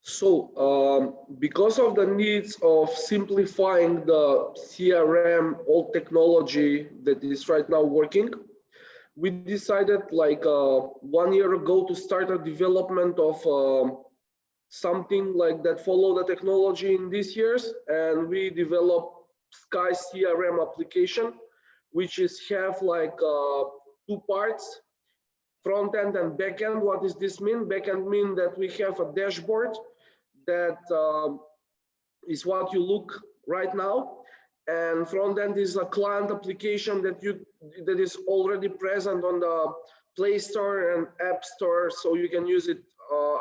Because of the needs of simplifying the CRM old technology that is right now working, we decided like 1 year ago to start a development of something like that follow the technology in these years, and we developed Sky CRM application, which is have like two parts, front end and back end. What does this mean? Back end mean that we have a dashboard that is what you look right now, and front end is a client application that is already present on the Play Store and App Store, so you can use it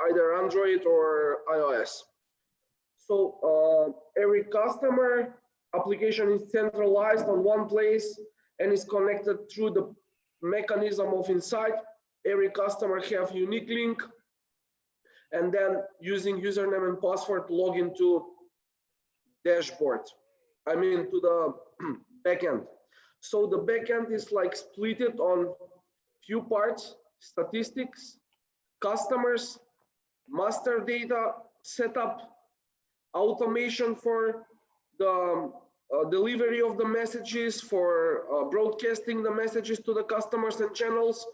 either Android or iOS. So every customer application is centralized on one place and is connected through the mechanism of insight. Every customer have unique link, and then using username and password log into dashboard. I mean to the backend. So the backend is like split on few parts: statistics, customers, master data, setup, automation for the delivery of the messages, for broadcasting the messages to the customers and channels,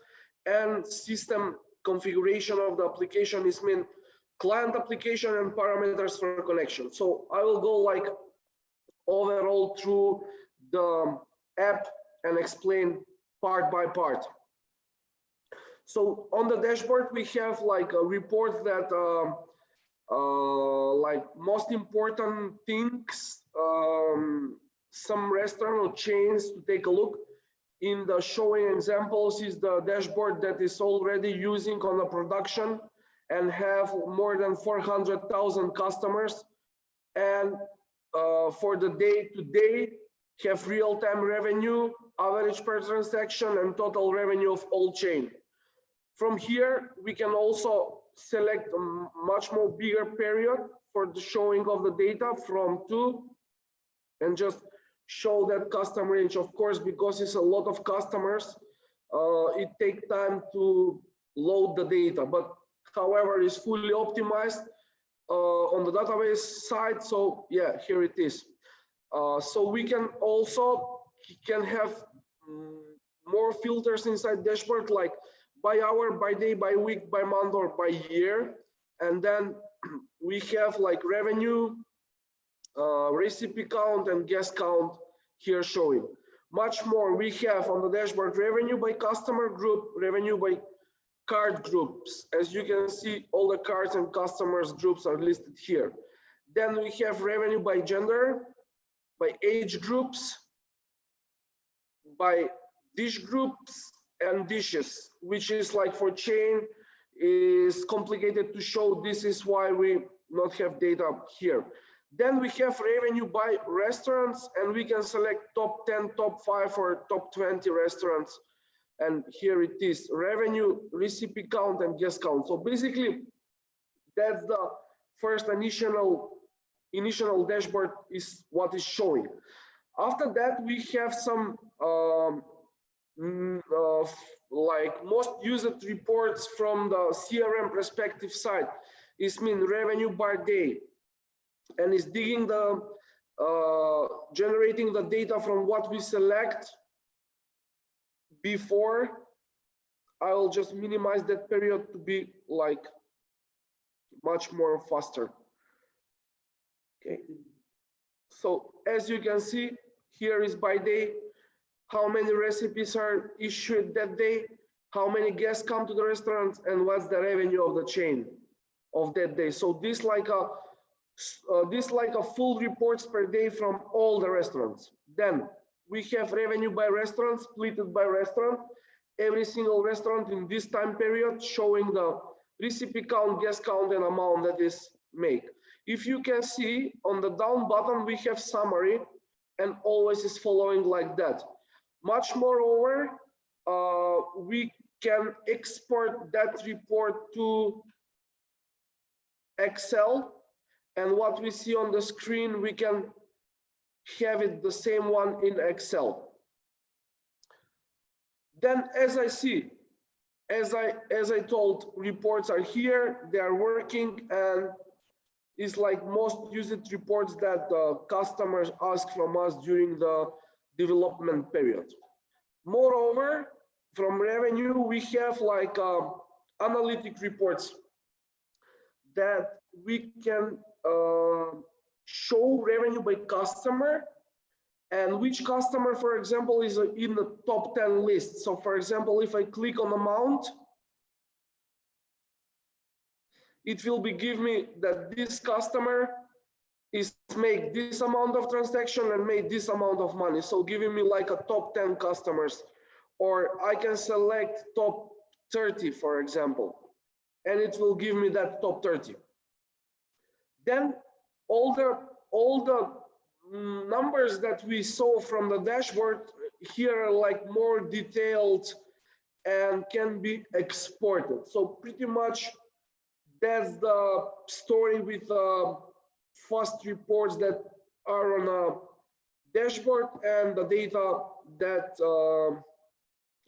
and system configuration of the application is mean client application and parameters for connection. So I will go like overall through the app and explain part by part. So on the dashboard, we have like a report that like most important things, some restaurant or chains to take a look. In the showing examples is the dashboard that is already using on the production and have more than 400,000 customers. And for the day-to-day, have real-time revenue, average per transaction, and total revenue of all chain. From here, we can also select a much more bigger period for the showing of the data from 2 and just show that customer range. Of course, because it's a lot of customers, it takes time to load the data, but however, it's fully optimized on the database side. So yeah, here it is. So we can also have more filters inside dashboard, like by hour, by day, by week, by month, or by year. And then we have like revenue, recipe count, and guest count here showing. Much more we have on the dashboard: revenue by customer group, revenue by card groups. As you can see, all the cards and customers groups are listed here. Then we have revenue by gender, by age groups, by dish groups and dishes, which is like for chain is complicated to show. This is why we not have data here. Then we have revenue by restaurants, and we can select top 10, top 5, or top 20 restaurants. And here it is: revenue, recipe count, and guest count. So basically, that's the first initial dashboard is what is showing. After that, we have some like most used reports from the CRM perspective side. Is mean revenue by day, and is digging the generating the data from what we select before. I will just minimize that period to be like much more faster. Okay, so as you can see, here is by day, how many recipes are issued that day, how many guests come to the restaurant, and what's the revenue of the chain of that day. So this like a full reports per day from all the restaurants. Then we have revenue by restaurant, split by restaurant. Every single restaurant in this time period showing the recipe count, guest count, and amount that is made. If you can see on the down button, we have summary, and always is following like that. Much moreover, we can export that report to Excel, and what we see on the screen, we can have it the same one in Excel. Then as I told, reports are here, they are working, and is like most used reports that customers ask from us during the development period. Moreover, from revenue, we have like analytic reports that we can show revenue by customer and which customer, for example, is in the top 10 list. So for example, if I click on amount, it will be give me that this customer is make this amount of transaction and made this amount of money. So giving me like a top 10 customers, or I can select top 30, for example, and it will give me that top 30. Then all the numbers that we saw from the dashboard here are like more detailed and can be exported. So pretty much that's the story with fast reports that are on a dashboard and the data that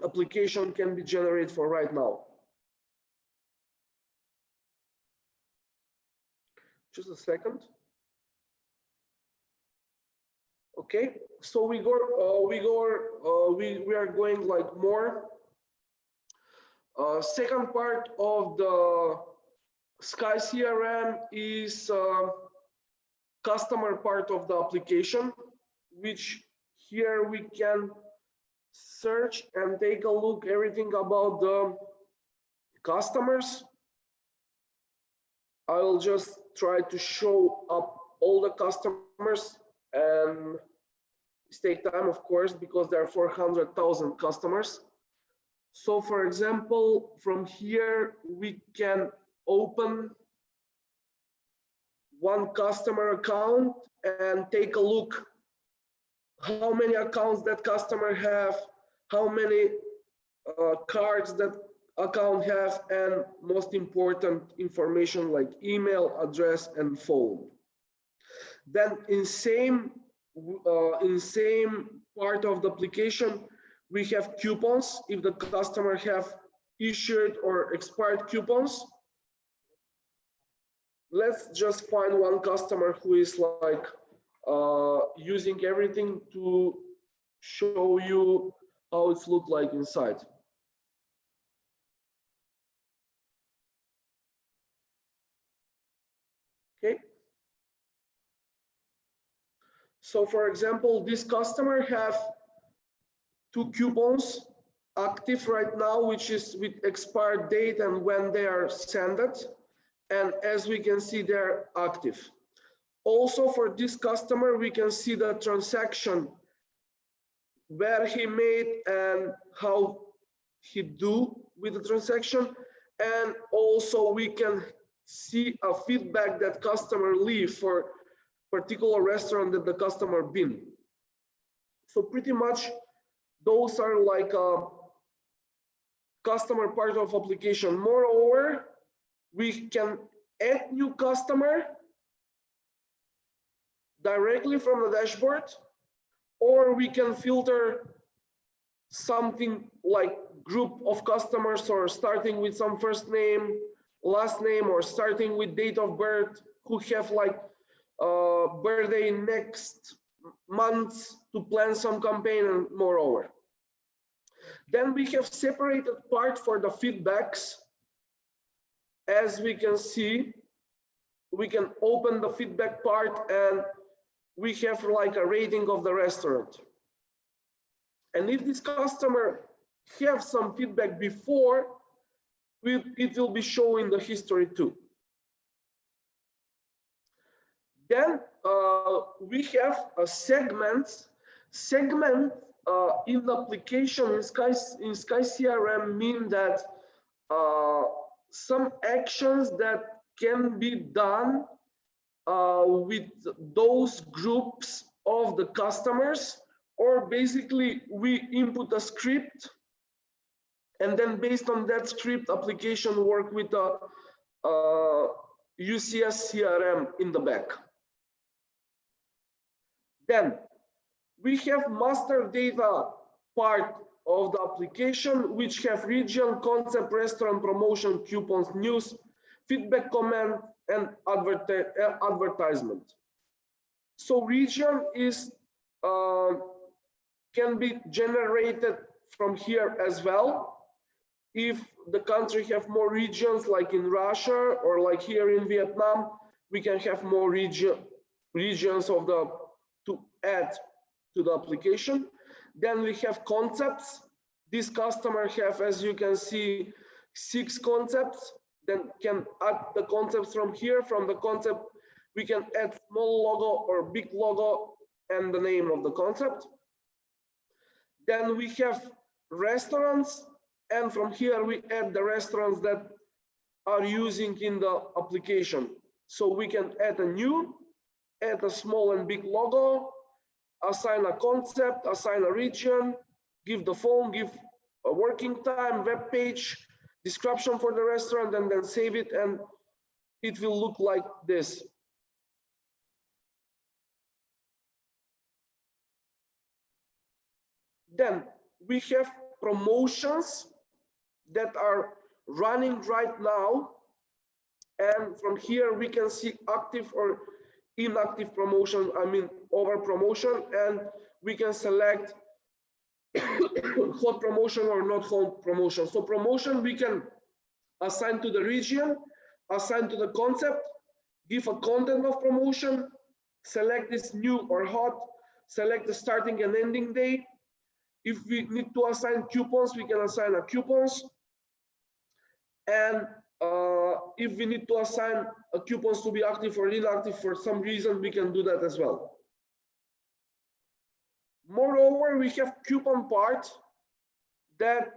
application can be generated for right now. Just a second. Okay, so we are going like more. Second part of the Sky CRM is customer part of the application, which here we can search and take a look everything about the customers. I will just try to show up all the customers, and it takes time, of course, because there are 400,000 customers. So for example, from here we can open one customer account and take a look how many accounts that customer have, how many cards that account have, and most important information like email address and phone. Then in same part of the application, we have coupons. If the customer have issued or expired coupons, let's just find one customer who is like using everything to show you how it's looked like inside. Okay. So for example, this customer have 2 coupons active right now, which is with expired date and when they are sent. And as we can see, they're active. Also for this customer, we can see the transaction, where he made and how he do with the transaction. And also we can see a feedback that customer leave for particular restaurant that the customer been. So pretty much those are like a customer part of application. Moreover, we can add new customer directly from the dashboard, or we can filter something like group of customers, or starting with some first name, last name, or starting with date of birth, who have like birthday next month to plan some campaign and moreover. Then we have separated part for the feedbacks. As we can see, we can open the feedback part and we have like a rating of the restaurant. And if this customer have some feedback before, it will be showing the history too. Then we have a segment in the application in Sky CRM mean that some actions that can be done with those groups of the customers, or basically we input a script and then based on that script, application work with the UCS CRM in the back. Then we have master data part of the application, which have region, concept, restaurant, promotion, coupons, news, feedback comment, and advertisement. So region is can be generated from here as well. If the country have more regions, like in Russia or like here in Vietnam, we can have more regions of the to add to the application. Then we have concepts. This customer have, as you can see, 6 concepts. Then can add the concepts from here. From the concept, we can add small logo or big logo and the name of the concept. Then we have restaurants, and from here we add the restaurants that are using in the application. So we can add a new, add a small and big logo, assign a concept, assign a region, give the phone, give a working time, web page, description for the restaurant, and then save it, and it will look like this. Then we have promotions that are running right now, and from here we can see active or inactive promotion, I mean over promotion, and we can select hot promotion or not hot promotion. So promotion we can assign to the region, assign to the concept, give a content of promotion, select this new or hot, select the starting and ending day. If we need to assign coupons, we can assign a coupons. And if we need to assign a coupons to be active or inactive for some reason, we can do that as well. Moreover, we have coupon part that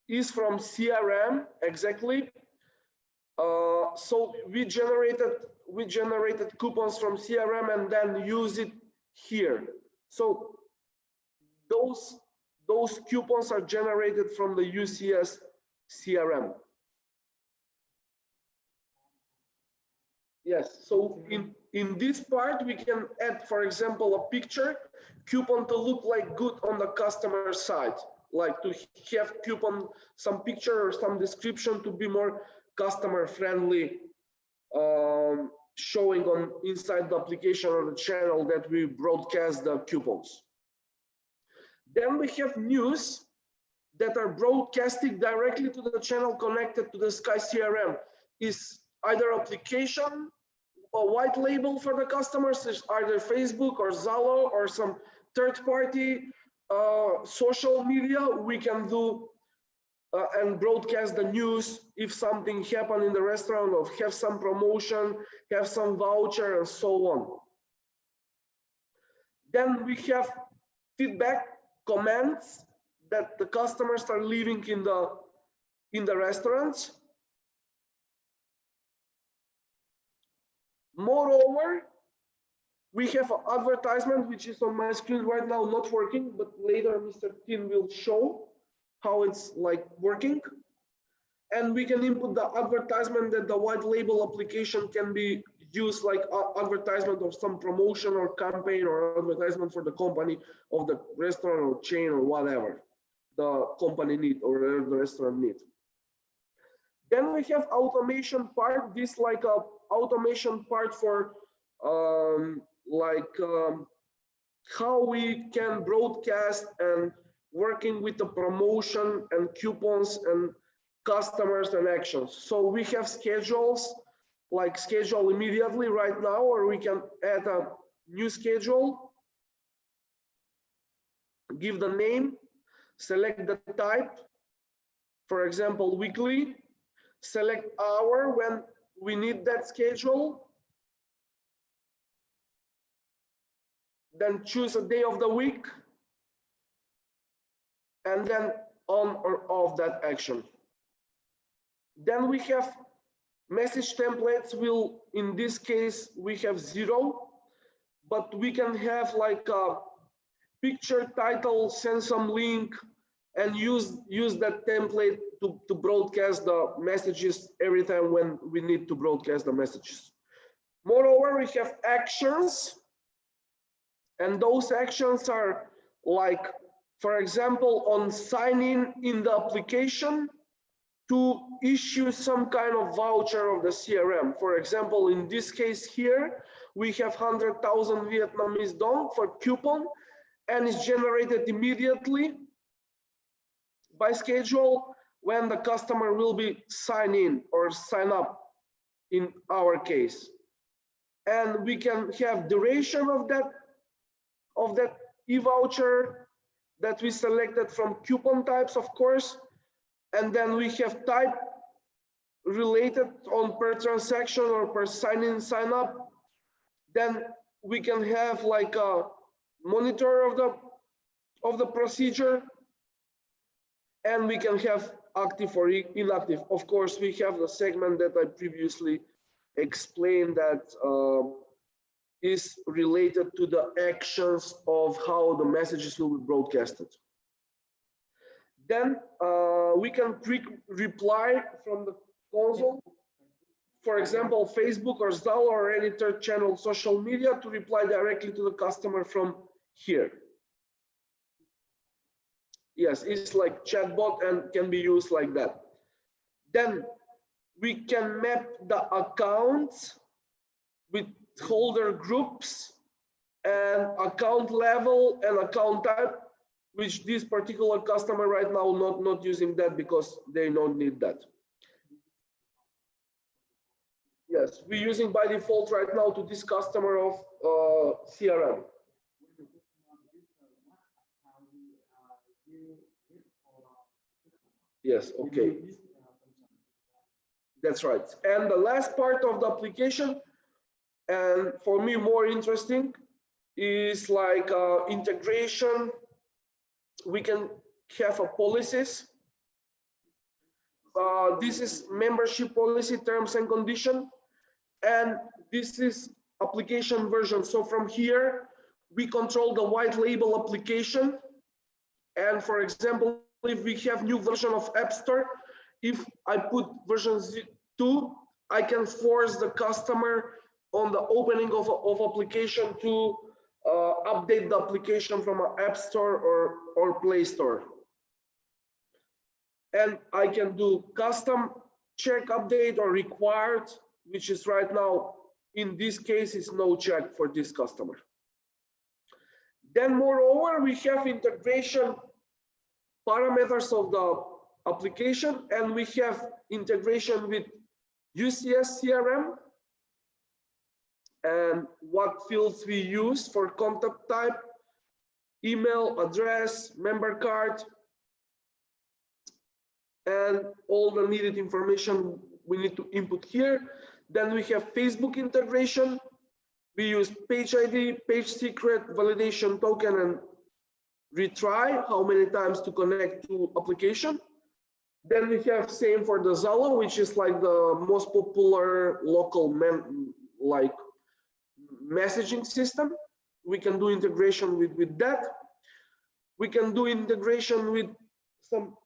is from CRM exactly. So we generated coupons from CRM and then use it here. So those coupons are generated from the UCS CRM. Yes, so in this part, we can add, for example, a picture coupon to look like good on the customer side, like to have coupon, some picture or some description to be more customer friendly, showing on inside the application or the channel that we broadcast the coupons. Then we have news that are broadcasting directly to the channel connected to the Sky CRM. Is either application, a white label for the customers, is either Facebook or Zalo or some third-party social media. We can do and broadcast the news if something happened in the restaurant, or have some promotion, have some voucher, and so on. Then we have feedback, comments that the customers are leaving in the restaurants. Moreover, we have an advertisement which is on my screen right now, not working, but later Mr. Tin will show how it's like working. And we can input the advertisement that the white label application can be used, like advertisement of some promotion or campaign, or advertisement for the company of the restaurant or chain or whatever the company need or the restaurant need. Then we have automation part. This like a automation part for how we can broadcast and working with the promotion and coupons and customers and actions. So we have schedules, like schedule immediately right now, or we can add a new schedule, give the name, select the type, for example, weekly, select hour when we need that schedule, then choose a day of the week, and then on or off that action. Then we have message templates. Will, in this case, we have 0, but we can have like a picture, title, send some link, and use that template to broadcast the messages every time when we need to broadcast the messages. Moreover, we have actions, and those actions are like, for example, on signing in the application, to issue some kind of voucher of the CRM. For example, in this case here, we have 100,000 Vietnamese dong for coupon, and it's generated immediately by schedule when the customer will be sign in or sign up in our case. And we can have duration of that e-voucher that we selected from coupon types, of course. And then we have type related on per transaction or per sign in, sign up. Then we can have like a monitor of the procedure, and we can have active or inactive. Of course, we have the segment that I previously explained that is related to the actions of how the messages will be broadcasted. Then we can reply from the console, for example, Facebook or Zalo or any third channel social media, to reply directly to the customer from here. Yes, it's like chatbot and can be used like that. Then we can map the accounts with holder groups and account level and account type, which this particular customer right now not using that because they don't need that. Yes, we're using by default right now to this customer of CRM. Yes, okay. That's right. And the last part of the application, and for me more interesting, is like integration. We can have a policies. This is membership policy terms and condition, and this is application version. So from here, we control the white label application. And for example, if we have new version of App Store, if I put version 2, I can force the customer on the opening of application to update the application from an App Store or Play Store. And I can do custom check update or required, which is right now, in this case, is no check for this customer. Then moreover, we have integration parameters of the application, and we have integration with UCS CRM and what fields we use for contact type, email, address, member card, and all the needed information we need to input here. Then we have Facebook integration. We use page ID, page secret, validation token, and retry, how many times to connect to application. Then we have same for the Zalo, which is like the most popular local messaging system. We can do integration with that. We can do integration with some,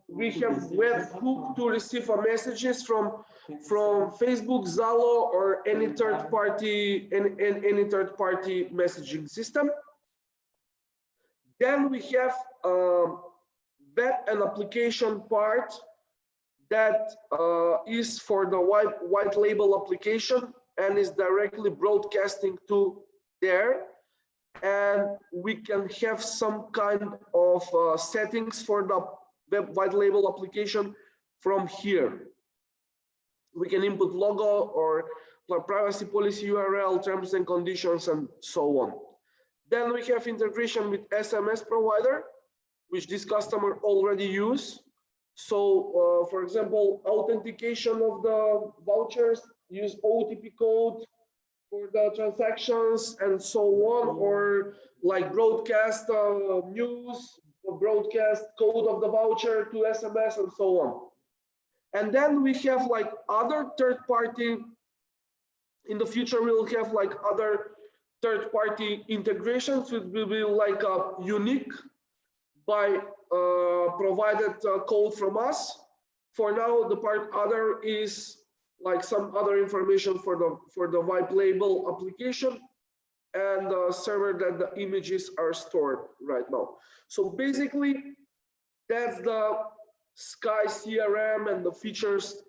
we have webhook to receive messages from Facebook, Zalo, or any third party, any third party messaging system. Then we have web and application part that is for the white label application and is directly broadcasting to there. And we can have some kind of settings for the web white label application from here. We can input logo or privacy policy URL, terms and conditions, and so on. Then we have integration with SMS provider, which this customer already use. So, for example, authentication of the vouchers, use OTP code for the transactions and so on, or like broadcast news, or broadcast code of the voucher to SMS and so on. And then we have like other third party. In the future, we will have like other third-party integrations, which will be like unique by provided code from us. For now, the part other is like some other information for the white label application and the server that the images are stored right now. So basically, that's the Sky CRM and the features,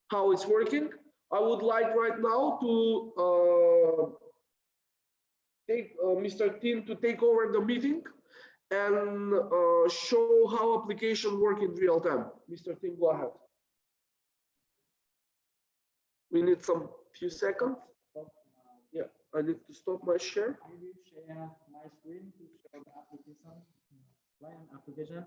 how it's working. I would like right now to take Mr. Tin to take over the meeting and show how application work in real time. Mr. Tin, go ahead. We need some few seconds. Yeah, I need to stop my share. I will share my screen to show the application. Client application.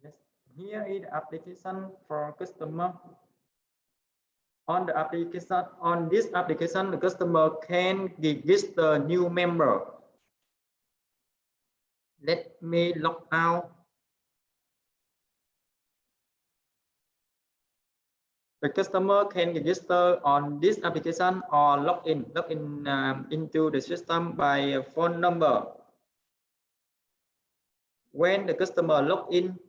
Yes, here is the application for customer. On the application, on this application, the customer can register new member. Let me log out. The customer can register on this application or log in into the system by phone number. When the customer log in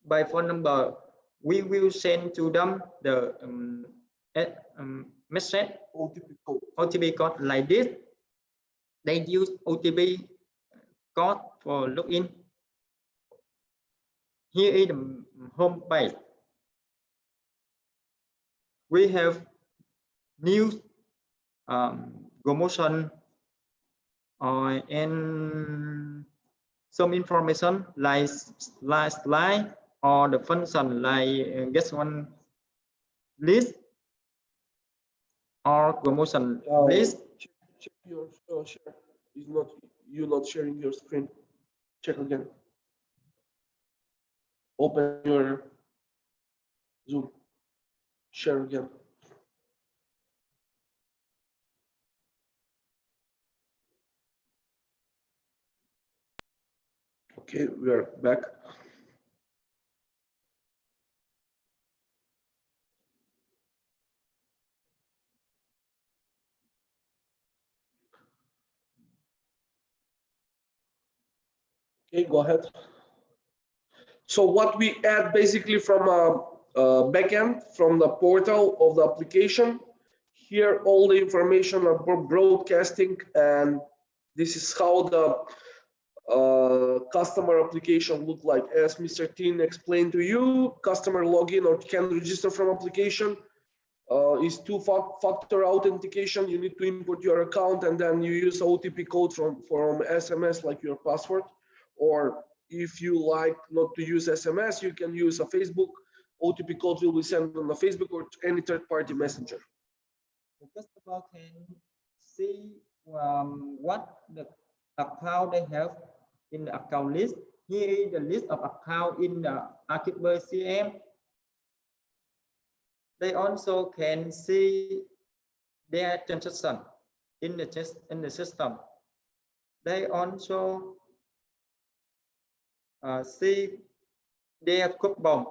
by phone number, we will send to them the message OTP code like this. They use OTP code for login. Here is the home page. We have new promotion and some information like slide or the function like guess one list or promotion list. Check your share. Is not you not sharing your screen? Check again. Open your Zoom. Share again. Okay, we are back. Okay, go ahead. So what we add basically from a backend, from the portal of the application, here all the information of broadcasting, and this is how the customer application look like. As Mr. Tin explained to you, customer login or can register from application is two-factor authentication. You need to input your account and then you use OTP code from SMS like your password. Or if you like not to use SMS, you can use a Facebook. OTP code will be sent on the Facebook or any third-party messenger. The customer can see what the account they have in the account list. Here is the list of account in the Dcorp CRM. They also can see their transaction in the system. They also see their coupon,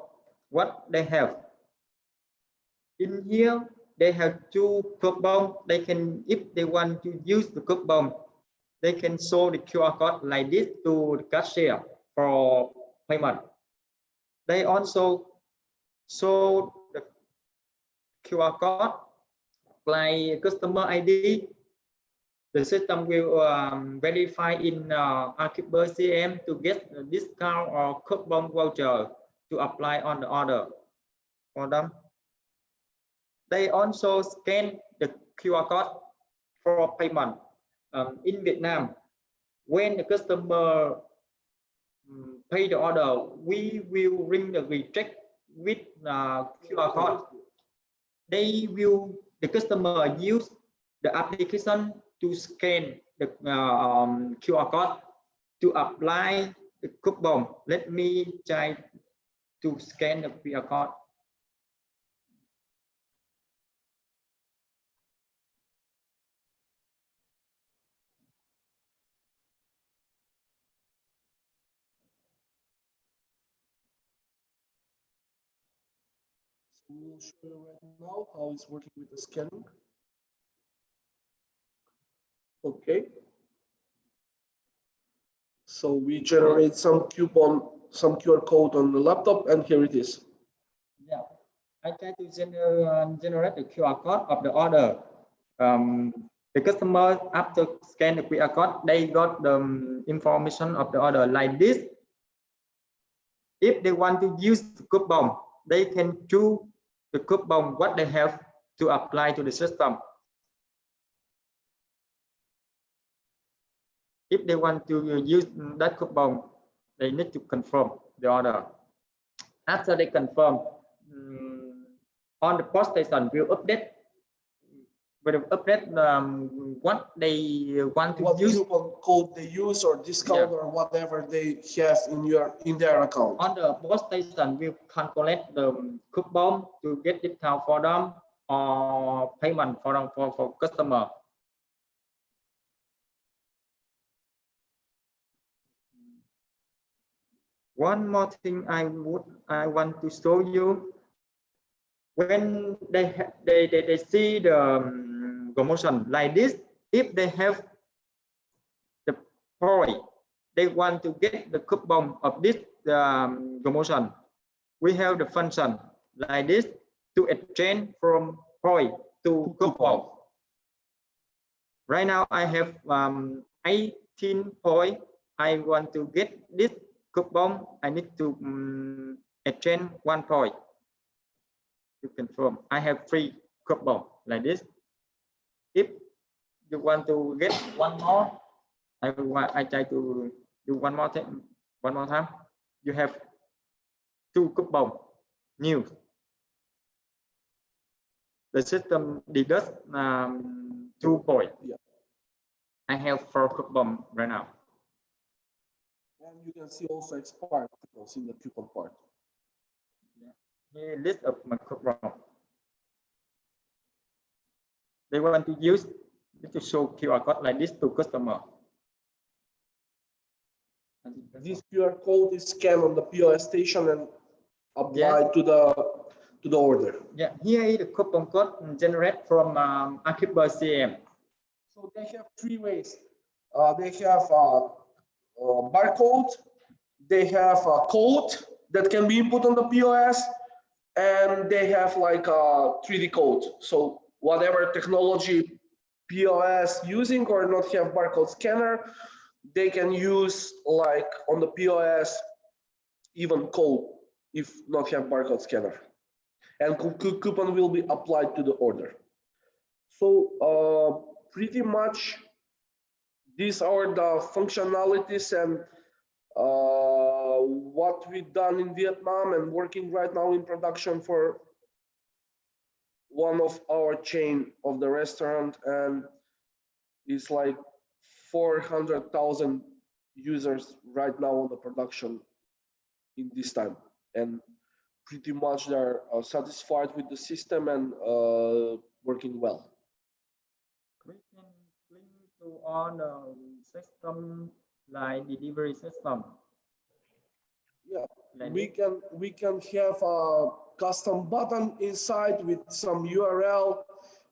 what they have. In here, they have two coupons. They can, if they want to use the coupon, they can show the QR code like this to the cashier for payment. They also show the QR code like customer ID. The system will verify in Dcorp CRM to get a discount or coupon voucher to apply on the order for them. They also scan the QR code for payment. In Vietnam, when the customer pay the order, we will ring the reject with QR code. The customer use the application to scan the QR code to apply the coupon. Let me try to scan the QR code. We will show you right now how it's working with the scanning. Okay. So we generate some QR code on the laptop, and here it is. Yeah. I try to generate the QR code of the order. The customer, after scan the QR code, they got the information of the order like this. If they want to use the coupon, they can choose the coupon what they have to apply to the system. If they want to use that coupon, they need to confirm the order. After they confirm, on the post station will update what they want to use, coupon code they use or discount or whatever they have in their account. On the post station will calculate the coupon to get discount for them or payment for them for customer. One more thing I want to show you. When they see the promotion like this, if they have the point, they want to get the coupon of this promotion. We have the function like this to exchange from point to coupon. Right now I have 18 points. I want to get this coupon. I need to exchange 1 point to confirm. I have 3 coupon like this. If you want to get one more, I try to do one more time. You have 2 coupon new. The system deducts 2 points. Yeah. I have 4 coupon right now. And you can see also expired coupons in the coupon part. Here list of my coupon. They want to use to show QR code like this to customer. This QR code is scanned on the POS station and applied to the order. Yeah, here is the coupon code generated from Archibald CRM. So they have 3 ways. They have a barcode, they have a code that can be input on the POS, and they have like a 3D code. So whatever technology POS using or not have barcode scanner, they can use like on the POS even code if not have barcode scanner. And coupon will be applied to the order. So pretty much these are the functionalities and what we've done in Vietnam and working right now in production for one of our chain of the restaurant, and it's like 400,000 users right now on the production in this time, and pretty much they're satisfied with the system and working well. We can link to all the system like delivery system. Yeah, like we can have a custom button inside with some URL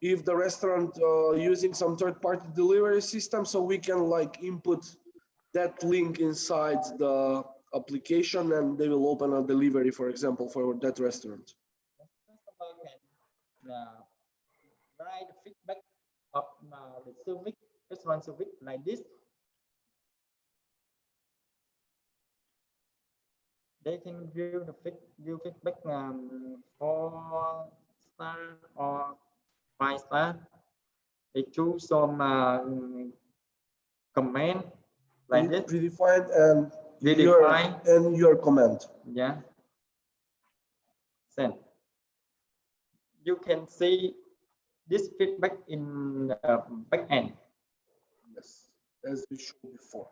if the restaurant using some third-party delivery system, so we can like input that link inside the application and they will open a delivery, for example, for that restaurant. Customer can write feedback of the service, restaurant service like this. They can view the feedback 4 star or 5 star. They choose some comment like this. Predefined and your comment. Yeah. Send. You can see this feedback in the back end. Yes, as we showed before.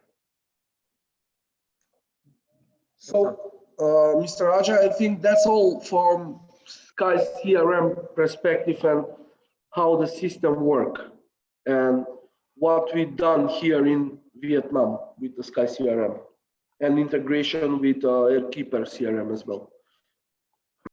So, Mr. Raja, I think that's all from Sky CRM perspective and how the system works and what we've done here in Vietnam with the Sky CRM and integration with Airkeeper CRM as well.